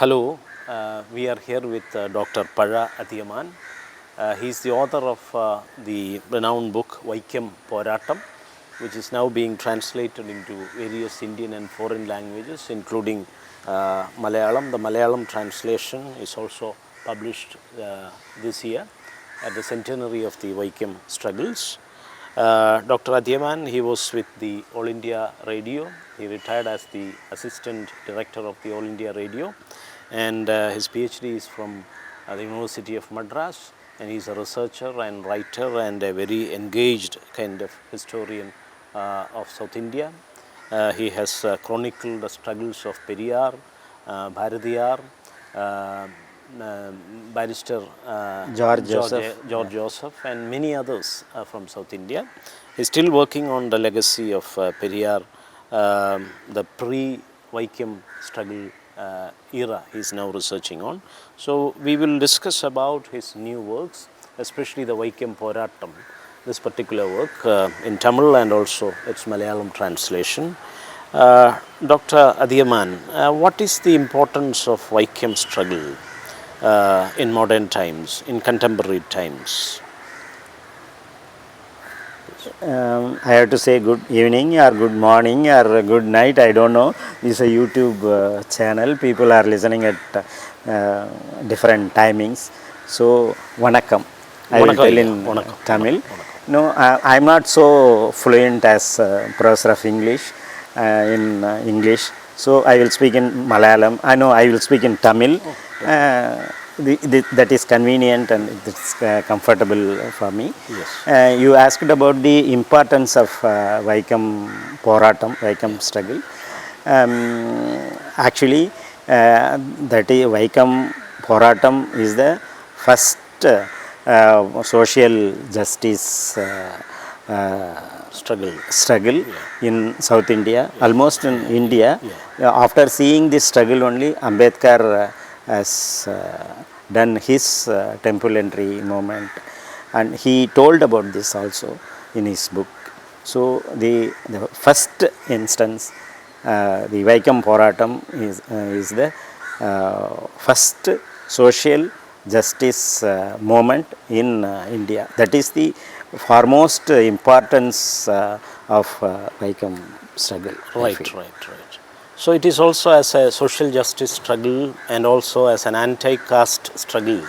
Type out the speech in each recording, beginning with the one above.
Hello, we are here with Dr. Pazha Athiyaman. He is the author of the renowned book Vaikom Porattam, which is now being translated into various Indian and foreign languages, including Malayalam. The Malayalam translation is also published this year at the centenary of the Vaikom struggles. Dr. Ajay, he was with the All India Radio. He retired as the assistant director of the All India Radio, and his PhD is from the University of Madras, and he's a researcher and writer and a very engaged kind of historian of South India. He has chronicled the struggles of Periyor, Bharatiyar, Barrister George Joseph and many others from South India. He is still working on the legacy of Periyor, the pre-Vaikom struggle era he is now researching on. So we will discuss about his new works, especially the Vaikom Porattam, this particular work in Tamil and also its Malayalam translation. Dr. Ajay, what is the importance of Vaikom struggle in modern times, in contemporary times? I have to say good evening or good morning or good night, I don't know. This is a YouTube channel. People are listening at different timings. So, Vanakkam. I will tell in Tamil. No, I am not so fluent as professor of English in English. So, I will speak in Malayalam. I will speak in Tamil. That is convenient and it's comfortable for me. Yes. You asked about the importance of Vaikom Porattam, Vaikom struggle. Actually, that is Vaikom Porattam is the first social justice struggle in South India, almost in India. After seeing this struggle only, Ambedkar has done his temple entry movement, and he told about this also in his book. So the first instance, the Vaikom Porattam is the first social justice movement in India. That is the foremost importance of Vaikom struggle. Right. So it is also as a social justice struggle and also as an anti-caste struggle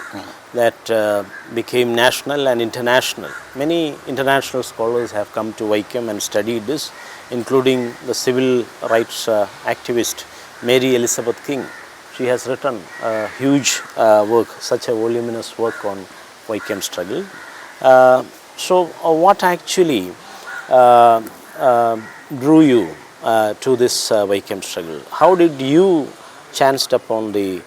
that became national and international. Many international scholars have come to Vaikom and studied this, including the civil rights activist Mary Elizabeth King. She has written a huge work, such a voluminous work on Vaikom struggle. So what actually drew you to this Vaikom struggle? How did you chanced upon the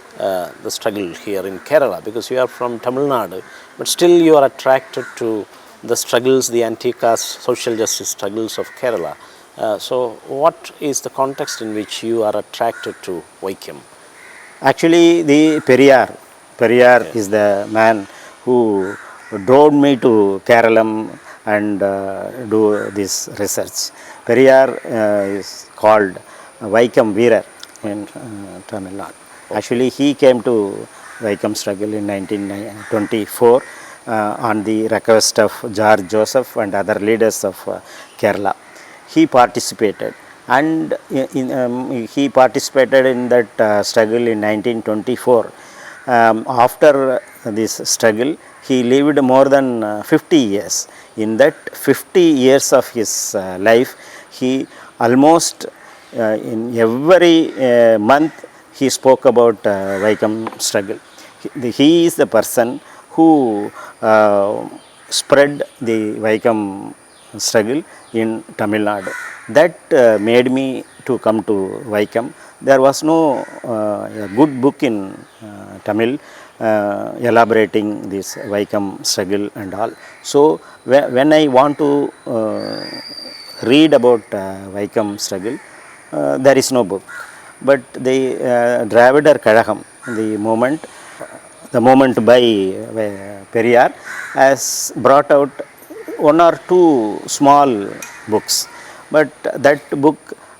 struggle here in Kerala? Because you are from Tamil Nadu, but still you are attracted to the struggles, the anti-caste social justice struggles of Kerala. So what is the context in which you are attracted to Vaikom? Actually, the Periyor is the man who drove me to Kerala and do this research. Periyor is called Vaikom Veerar in Tamil Nadu. Actually, he came to Vaikom struggle in 1924 on the request of George Joseph and other leaders of Kerala. He participated, and he participated in that struggle in 1924. After this struggle, he lived more than 50 years. In that 50 years of his life, he almost in every month he spoke about Vaikom struggle. He is the person who spread the Vaikom struggle in Tamil Nadu. That made me to come to Vaikom. There was no a good book in Tamil elaborating this Vaikom struggle and all. So when I want to read about Vaikom struggle, there is no book. But the Dravidar Kazhagam, the movement by Periyor, has brought out one or two small books. But that book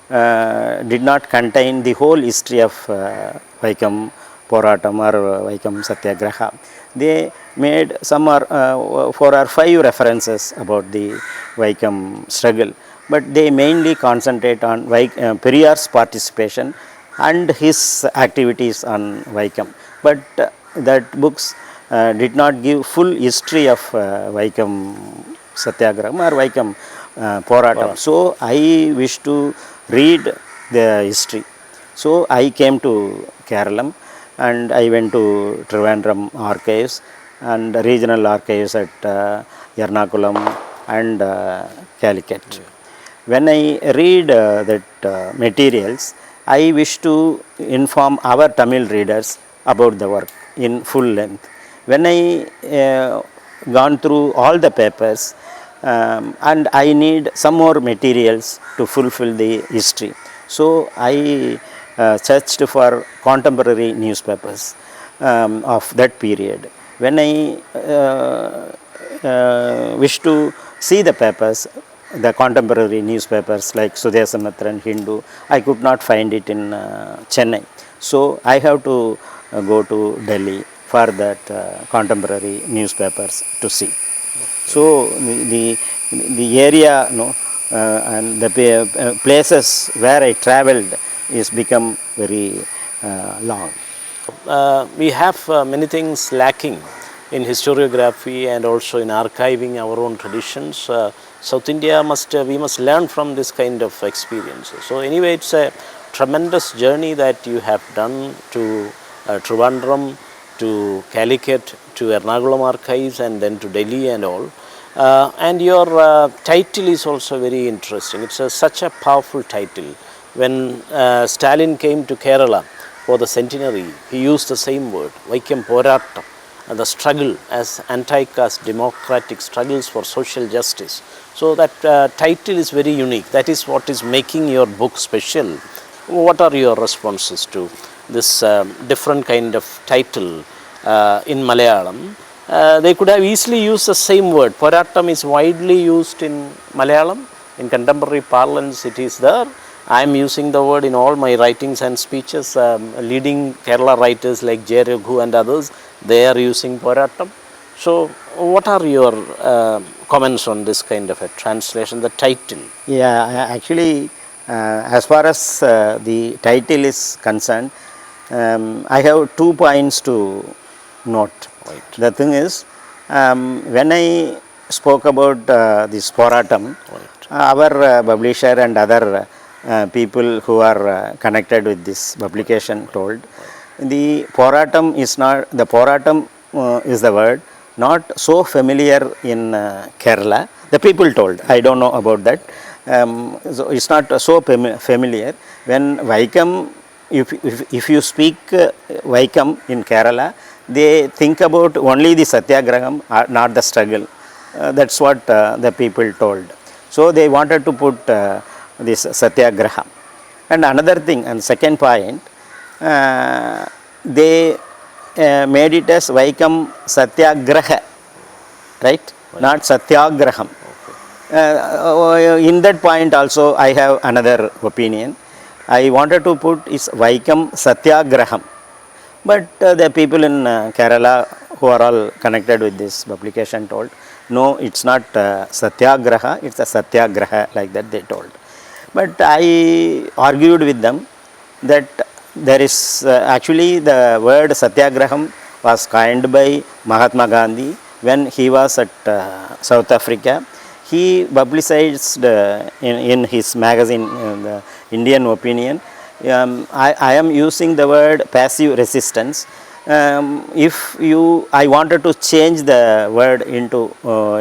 did not contain the whole history of Vaikom Porattam or Vaikom Satyagraha. They made some 4 or 5 references about the Vaikom struggle, but they mainly concentrate on Periyor's participation and his activities on Vaikom. But that books did not give full history of Vaikom Satyagraham or Vaikom Porattam. So I wish to read the history. So I came to Kerala and I went to Trivandrum archives and regional archives at Ernakulam and Calicut. When I read that materials, I wish to inform our Tamil readers about the work in full length. When I gone through all the papers and I need some more materials to fulfill the history. So I searched for contemporary newspapers of that period. When I wish to see the papers, the contemporary newspapers like Sudeshamitra, Hindu, I could not find it in Chennai. So I have to go to Delhi for that contemporary newspapers to see. So the area, and the places where I travelled is become very long. We have many things lacking in historiography and also in archiving our own traditions. South India we must learn from this kind of experiences. So anyway, it's a tremendous journey that you have done to Trivandrum, to Calicut, to Ernakulam archives and then to Delhi and all. And your title is also very interesting. It's such a powerful title. When Stalin came to Kerala for the centenary, he used the same word, Vaikom Porattam, and the struggle as anti-caste democratic struggles for social justice. So that title is very unique. That is what is making your book special. What are your responses to this different kind of title in Malayalam? They could have easily used the same word. Porattam is widely used in Malayalam. In contemporary parlance, it is there. I am using the word in all my writings and speeches. Leading Kerala writers like J. Raghu and others, they are using Porattam. So, what are your comments on this kind of a translation, the title? Yeah, actually, as far as the title is concerned, I have 2 points to note. Right. The thing is, when I spoke about this Porattam, Right. Our publisher and other people who are connected with this publication told, the Porattam is not, the Porattam is the word not so familiar in Kerala. The people told, I don't know about that. So it's not so familiar. When Vaikom, if you speak Vaikom in Kerala, they think about only the Satyagraham, not the struggle. That's what the people told. So they wanted to put this Satyagraha. And another thing, and second point, they made it as Vaikom Satyagraha, right? Not Satyagraham. In that point also I have another opinion. I wanted to put is Vaikom Satyagraham. But the people in Kerala who are all connected with this publication told, no, it's not Satyagraha, it's a Satyagraha, like that they told. But I argued with them that there is actually the word Satyagraham was coined by Mahatma Gandhi when he was at South Africa. He publicized in his magazine, the Indian Opinion, I am using the word passive resistance. I wanted to change the word into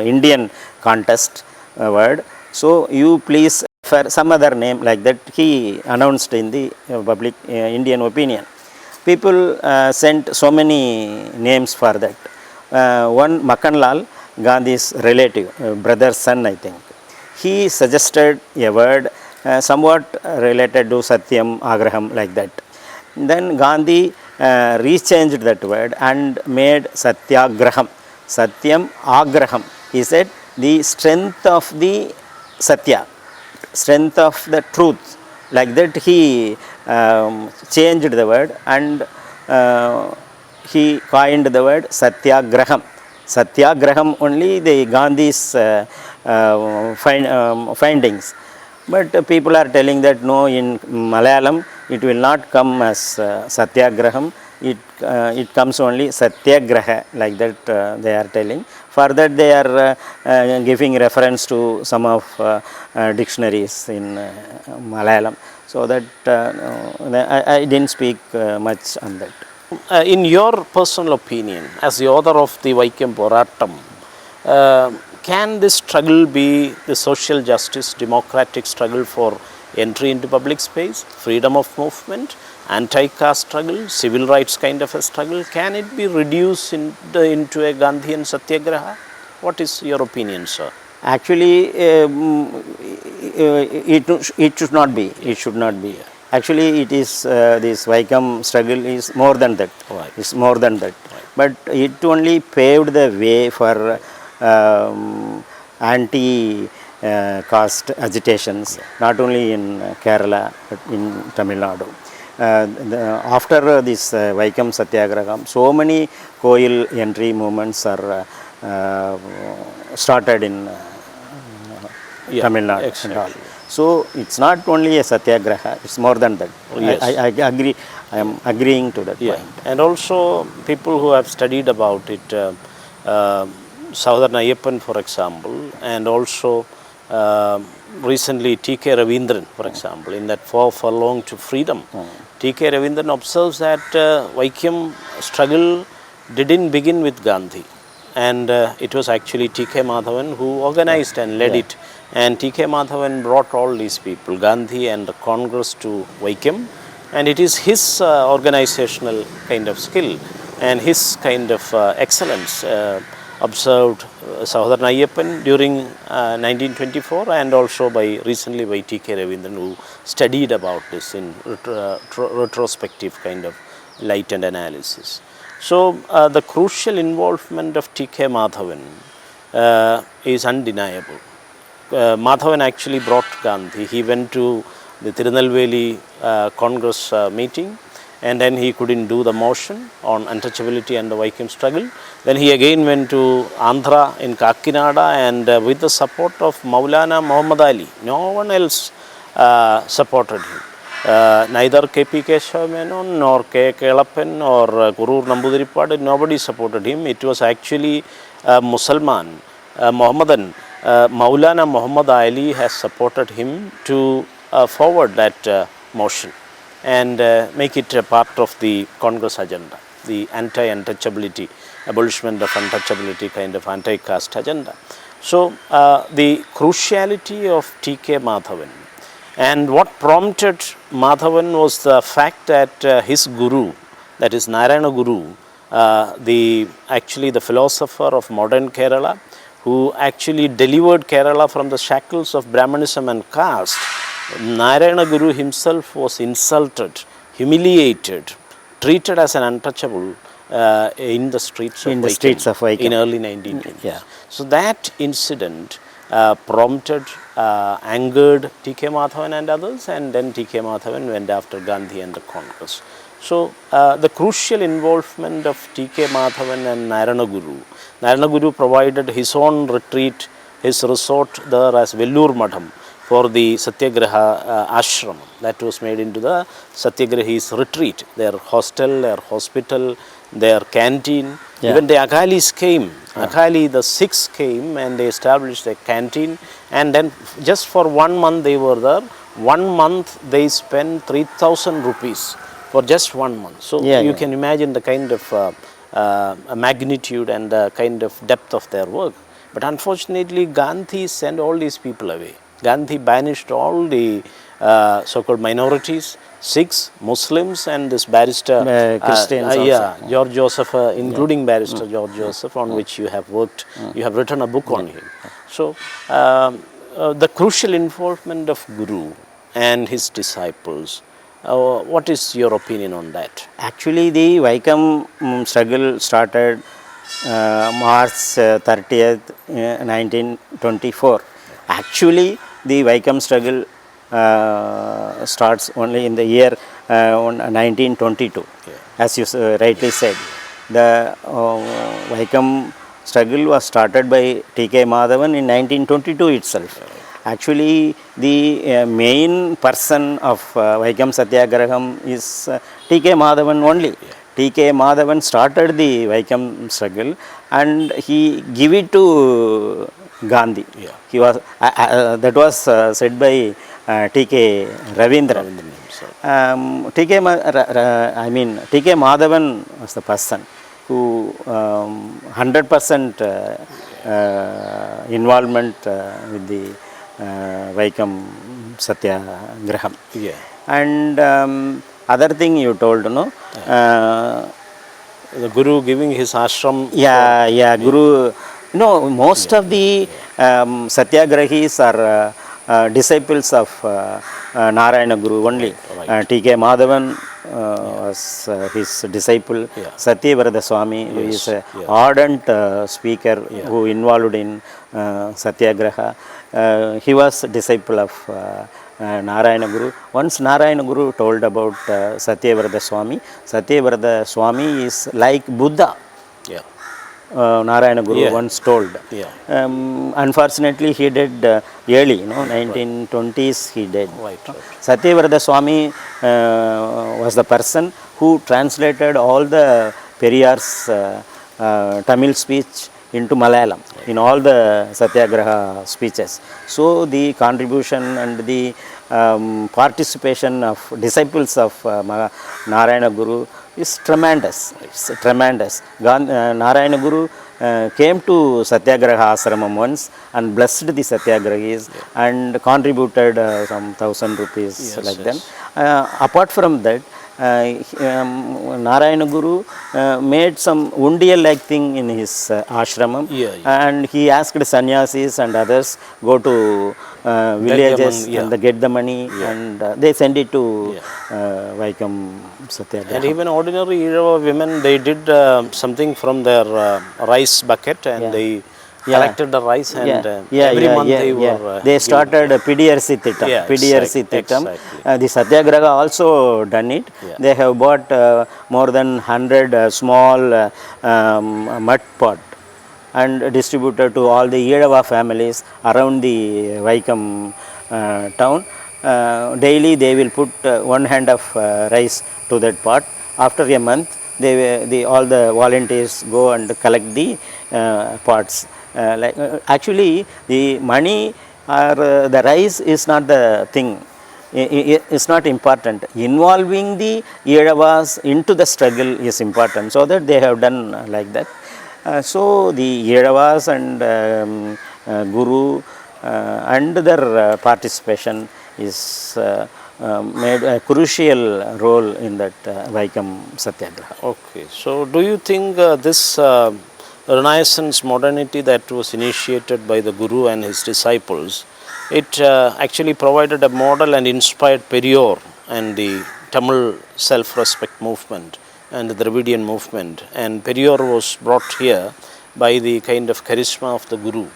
Indian context word, so you please for some other name, like that he announced in the public Indian Opinion. People sent so many names for that. One Makanlal, Gandhi's relative, brother's son, I think, he suggested a word somewhat related to Satyam, Agraham, like that. Then Gandhi rechanged that word and made Satyagraham. Satyam, Agraham. He said the strength of the Satya, strength of the truth. Like that he changed the word, and he coined the word Satyagraham. Satyagraham only the Gandhi's findings. But people are telling that no, in Malayalam it will not come as Satyagraham. It comes only Satyagraha, like that they are telling. For that they are giving reference to some of dictionaries in Malayalam. So that I didn't speak much on that. In your personal opinion, as the author of the Vaikom Porattam, can this struggle be the social justice, democratic struggle for entry into public space, freedom of movement, anti-caste struggle, civil rights kind of a struggle? Can it be reduced into a Gandhian Satyagraha? What is your opinion, sir? Actually, it should not be. It should not be. Actually, it is this Vaikom struggle is more than that. Right. It's more than that. Right. But it only paved the way for anti-caste agitations, not only in Kerala but in Tamil Nadu. After this Vaikom Satyagraham, so many coil entry movements are started in Tamil Nadu. Exactly. And all. So it's not only a Satyagraha; it's more than that. Yes. I agree. I am agreeing to that point. And also people who have studied about it, Southern Ayappan, for example, and also recently T.K. Ravindran, for example, in that 4 Furlong to Freedom, T.K. Ravindran observes that Vaikom struggle didn't begin with Gandhi, and it was actually T.K. Madhavan who organized and led it, and T.K. Madhavan brought all these people, Gandhi and the Congress, to Vaikom, and it is his organizational kind of skill and his kind of excellence observed Southern Ayappan during 1924, and also recently by T.K. Ravindran, who studied about this in retrospective kind of light and analysis. So the crucial involvement of T.K. Madhavan is undeniable. Madhavan actually brought Gandhi. He went to the Tirunelveli Congress meeting, and then he couldn't do the motion on untouchability and the Vaikom struggle. Then he again went to Andhra in Kakinada, and with the support of Maulana Muhammad Ali, no one else supported him. Neither K.P. Keshav Menon nor K. Kelappan or Kurur Namboodiripad, nobody supported him. It was actually Musalman, Mohammedan, Maulana Muhammad Ali has supported him to forward that motion and make it a part of the Congress agenda, the anti-untouchability, abolishment of untouchability kind of anti-caste agenda. So the cruciality of T.K. Madhavan, and what prompted Madhavan was the fact that his guru, that is Narayanaguru, actually the philosopher of modern Kerala, who actually delivered Kerala from the shackles of Brahmanism and caste, Narayanaguru himself was insulted, humiliated, treated as an untouchable in the streets of Vaikom in early 1920s. Yeah. So that incident prompted, angered T.K. Madhavan and others, and then T.K. Madhavan went after Gandhi and the Congress. So the crucial involvement of T.K. Madhavan and Narayanaguru provided his own retreat, his resort there as Vellur Madham for the Satyagraha ashram that was made into the Satyagrahis retreat, their hostel, their hospital, their canteen. Even the Akalis came. Akali, the Sikhs came and they established a canteen, and then just for 1 month they were there. 1 month they spent 3,000 rupees for just 1 month. So you can imagine the kind of magnitude and the kind of depth of their work. But unfortunately Gandhi sent all these people away. Gandhi banished all the so-called minorities, Sikhs, Muslims, and this barrister, Christians George Joseph, including barrister George Joseph, on which you have worked. You have written a book on him. So the crucial involvement of Guru and his disciples, what is your opinion on that? Actually, the Vaikom struggle started March 30th, 1924. Actually, the Vaikom struggle starts only in the year on 1922. As you rightly said, the Vaikom struggle was started by T.K. Madhavan in 1922 itself. Actually, the main person of Vaikom Satyagraham is T.K. Madhavan only. T.K. Madhavan started the Vaikom struggle and he gave it to Gandhi. He was that was said by T.K. Ravindran. T.K. T.K. Madhavan was the person who 100% involvement with the Vaikom Satyagraham. And other thing you told, no? The Guru giving his ashram. Guru. No, most of the Satyagrahis are disciples of Narayanaguru only. T.K. Madhavan was his disciple. Satyavratan Swamy, who is an ardent speaker who involved in Satyagraha. He was a disciple of Narayanaguru. Once Narayanaguru told about Satyavratan Swamy. Satyavratan Swamy is like Buddha. Narayanaguru once told. Unfortunately, he died early, 1920s he died. Satyavratan Swamy was the person who translated all the Periyor's Tamil speech into Malayalam in all the Satyagraha speeches. So the contribution and the participation of disciples of Narayanaguru is tremendous. It's tremendous. Narayanaguru came to Satyagraha ashramam once and blessed the Satyagrahis and contributed some 1,000 rupees them. Apart from that, Narayanaguru made some undial like thing in his ashramam and he asked sannyasis and others go to villages and get the money and they send it to Vaikom Satyagraha. And even ordinary Irava women, they did something from their rice bucket and they collected the rice and every month they were... they started Periyor Thitam. The Satyagraha also done it. They have bought more than 100 small mud pot and distributed to all the Irava families around the Vaikom town. Daily they will put one hand of rice to that pot. After a month, all the volunteers go and collect the pots. Actually, the money or the rice is not the thing. It's not important. Involving the Iravas into the struggle is important. So that they have done like that. So the Iravas and Guru and their participation is made a crucial role in that Vaikom Satyagraha. Okay. So do you think this Renaissance modernity that was initiated by the Guru and his disciples, it actually provided a model and inspired Periyor and the Tamil self-respect movement and the Dravidian movement, and Periyor was brought here by the kind of charisma of the Guru.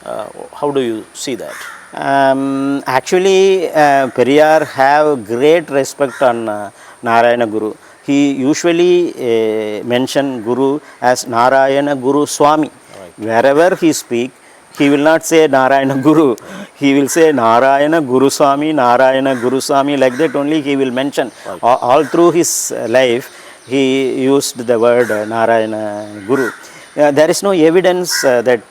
How do you see that? Actually, Periyor have great respect on Narayanaguru. He usually mention Guru as Narayanaguru Swamy. Wherever he speak, he will not say Narayanaguru. He will say Narayanaguru Swamy, Narayanaguru Swamy, like that only he will mention. All through his life, he used the word Narayanaguru. There is no evidence that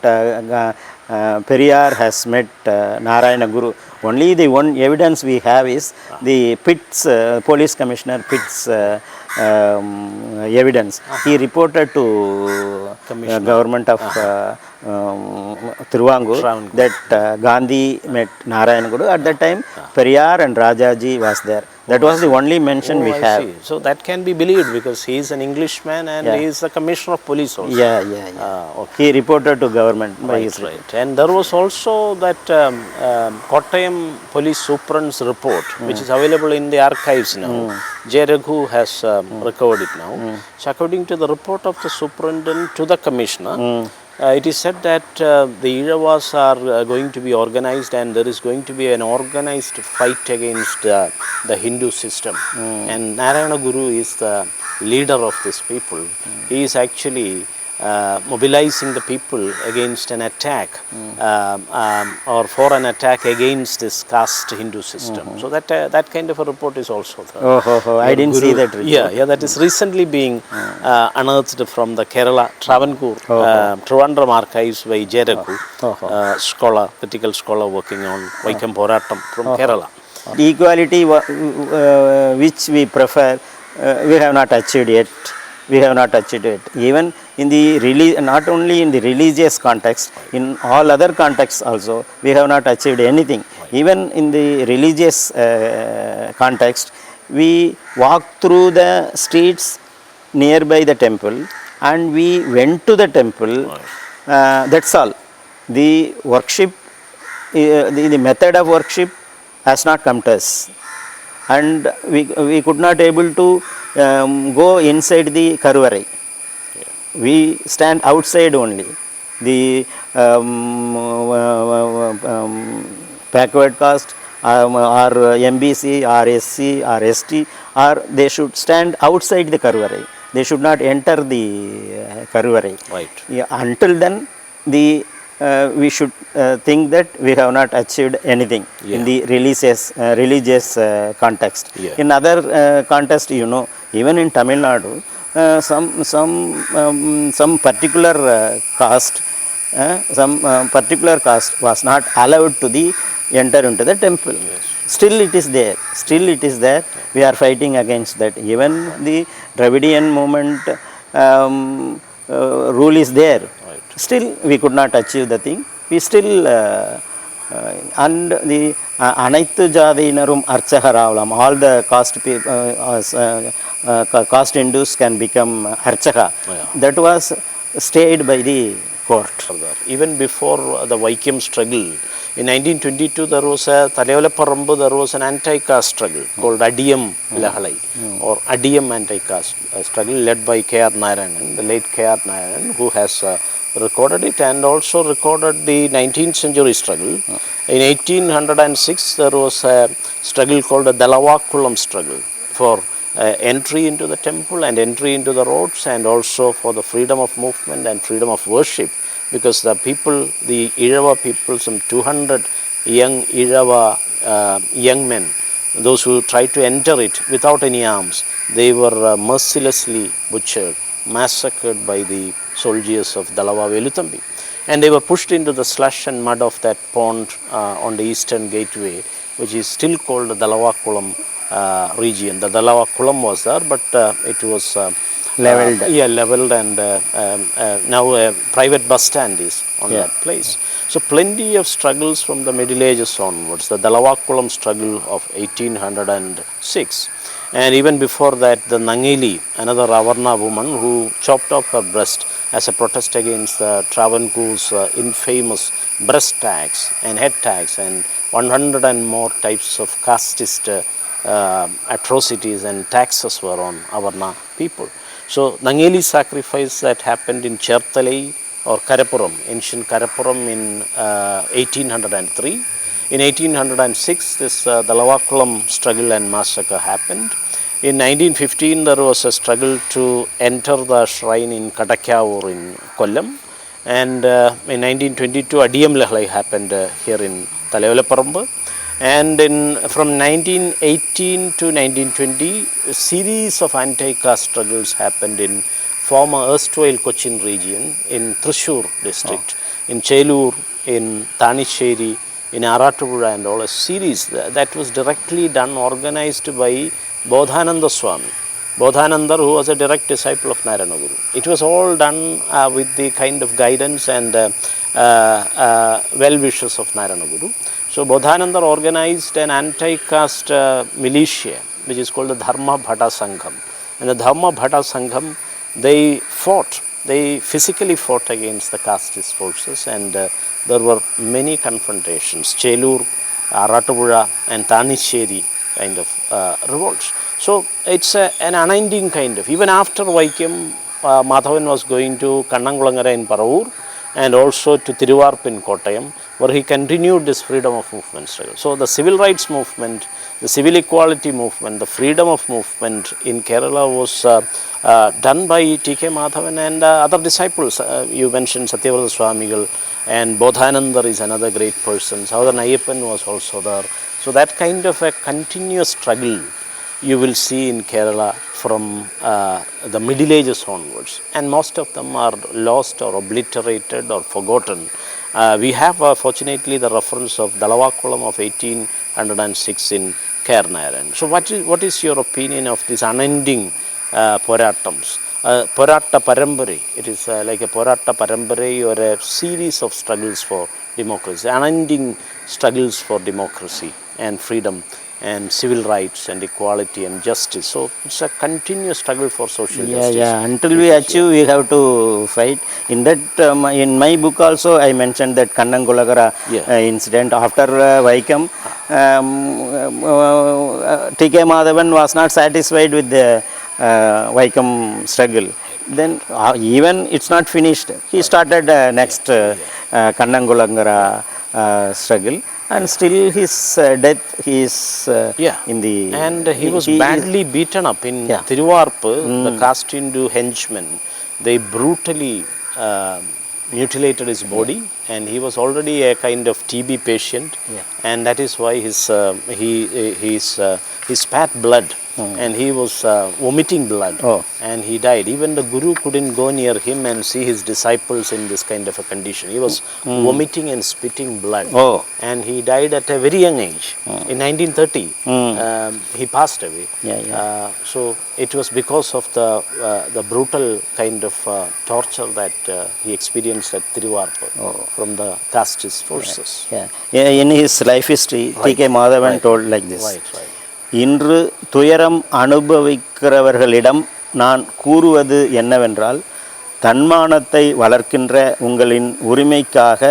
Periyor has met Narayanaguru. Only the one evidence we have is the Pitt's, police commissioner Pitt's evidence. He reported to government of Thiruvangur that Gandhi met Narayanaguru. At that time, Periyor and Rajaji was there. That was the only mention we have. See. So that can be believed because he is an Englishman and he is a commissioner of police also. Okay. He reported to government. Right. And there was also that Kottayam police superintendent's report, which is available in the archives now. J. Raghu has recovered it now. So according to the report of the superintendent to the commissioner, It is said that the Iravas are going to be organized, and there is going to be an organized fight against the Hindu system. And Narayanaguru is the leader of this people. He is actually mobilizing the people against an attack or for an attack against this caste Hindu system. So that kind of a report is also there. I didn't see that report. Yeah, that is recently being unearthed from the Kerala Travancore Trivandrum archives by Jeraku, scholar, critical scholar working on Vaikom Porattam from Kerala. Equality which we prefer, we have not achieved yet. We have not achieved it. Even in the not only in the religious context, in all other contexts also, we have not achieved anything. Even in the religious context, we walk through the streets nearby the temple, and we went to the temple. That's all. The worship, the method of worship has not come to us, and we could not able to go inside the Karuvarai. We stand outside only. The backward caste or MBC or SC or ST, or they should stand outside the Karuvarai. They should not enter the Karuvarai. Right. Until then, we should think that we have not achieved anything in the religious context. In other context, even in Tamil Nadu, some particular caste, was not allowed to enter into the temple. Still it is there. We are fighting against that. Even the Dravidian movement rule is there. Still we could not achieve the thing. We still and the Anaitu Jadinarum Archaharavulam, all the caste Hindus can become Archaka. That was stayed by the court. Even before the Vaikom struggle, in 1922 there was there was an anti-caste struggle called Adiyam or Adiyam anti-caste struggle led by K.R. Narayanan, the late K.R. Narayanan, who has recorded it and also recorded the 19th century struggle. In 1806 there was a struggle called the Dalavakulam struggle for entry into the temple and entry into the roads, and also for the freedom of movement and freedom of worship, because the people, the Irava people, some 200 young Irava young men, those who tried to enter it without any arms, they were mercilessly butchered, massacred by the soldiers of Dalavakulam, and they were pushed into the slush and mud of that pond on the eastern gateway, which is still called the Dalavakulam region. The Dalavakulam was there, but it was leveled. Leveled, and now a private bus stand is on that place. So plenty of struggles from the Middle Ages onwards. The Dalavakulam struggle of 1806. And even before that, the Nangeli, another Avarna woman who chopped off her breast as a protest against the Travancore's infamous breast tax and head tax, and 100 and more types of casteist atrocities and taxes were on Avarna people. So Nangeli sacrifice that happened in Cherthalai or Karapuram, ancient Karapuram, in 1803. In 1806, this Dalavakulam struggle and massacre happened. In 1915, there was a struggle to enter the shrine in Kadakkavur in Kollam. And in 1922, Adiyam happened here in Thalaivalapparambu. And from 1918 to 1920, a series of anti-caste struggles happened in former erstwhile Cochin region, in Thrissur district, in Chelur, in Tanisery, in Arattupuzha, and all a series that was directly done, organized by Bodhananda Swamy. Bodhananda, who was a direct disciple of Narayanaguru. It was all done with the kind of guidance and well-wishes of Narayanaguru. So Bodhananda organized an anti-caste militia, which is called the Dharma Bhata Sangham. And the Dharma Bhata Sangham, they physically fought against the casteist forces, and there were many confrontations. Chelur, Arattupuzha, and Tanisery kind of revolts. So it's an unending kind of, even after Vaikom, Madhavan was going to Kannankulangara in Periyor, and also to Thiruvarp in Kottayam, where he continued this freedom of movement struggle. So the civil rights movement, the civil equality movement, the freedom of movement in Kerala was done by T.K. Madhavan and other disciples. You mentioned Satyavratan Swamigal, and Bodhanandar is another great person. Southern Ayyappan was also there. So that kind of a continuous struggle you will see in Kerala from the Middle Ages onwards, and most of them are lost or obliterated or forgotten. We have fortunately the reference of Dalavakulam of 1806 in Kernaran. So what is your opinion of this unending Porattams? Poratta Parambare, it is like a Poratta Parambare or a series of struggles for democracy, unending struggles for democracy and freedom and civil rights and equality and justice. So it's a continuous struggle for social justice. Yeah. Until we achieve, we have to fight. In that, in my book also, I mentioned that Kannangulagara incident. After Vaikom, T.K. Madhavan was not satisfied with the Vaikom struggle. Then even it's not finished. He started next Kannangulagara struggle. And still his death, he is in the... And he was badly beaten up in Thiruvarp, the caste Hindu henchmen. They brutally mutilated his body, and he was already a kind of TB patient, and that is why he spat blood, and he was vomiting blood, and he died. Even the Guru couldn't go near him and see his disciples in this kind of a condition. He was vomiting and spitting blood, and he died at a very young age. In 1930, he passed away. So it was because of the brutal kind of torture that he experienced at Thiruvarp from the casteist forces. In his life history, T.K. Madhavan told like this. இன்று துயரம் அனுபவிக்கிறவர்களிடம் நான் கூறுவது என்னவென்றால், தன்மானத்தை வளர்க்கின்ற உங்களின் உரிமைக்காக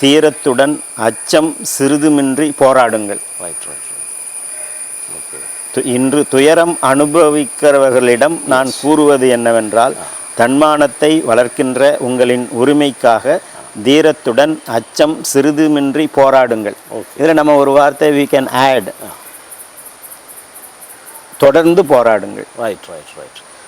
தீரத்துடன் அச்சம் சிறிதுமின்றி போராடுங்கள். இன்று துயரம் அனுபவிக்கிறவர்களிடம் நான் கூறுவது என்னவென்றால், தன்மானத்தை வளர்க்கின்ற உங்களின் உரிமைக்காக தீரத்துடன் அச்சம் சிறிதுமின்றி போராடுங்கள். இதில் நம்ம ஒரு வார்த்தை we can add, தொடர்ந்து போராடுங்கள். Right.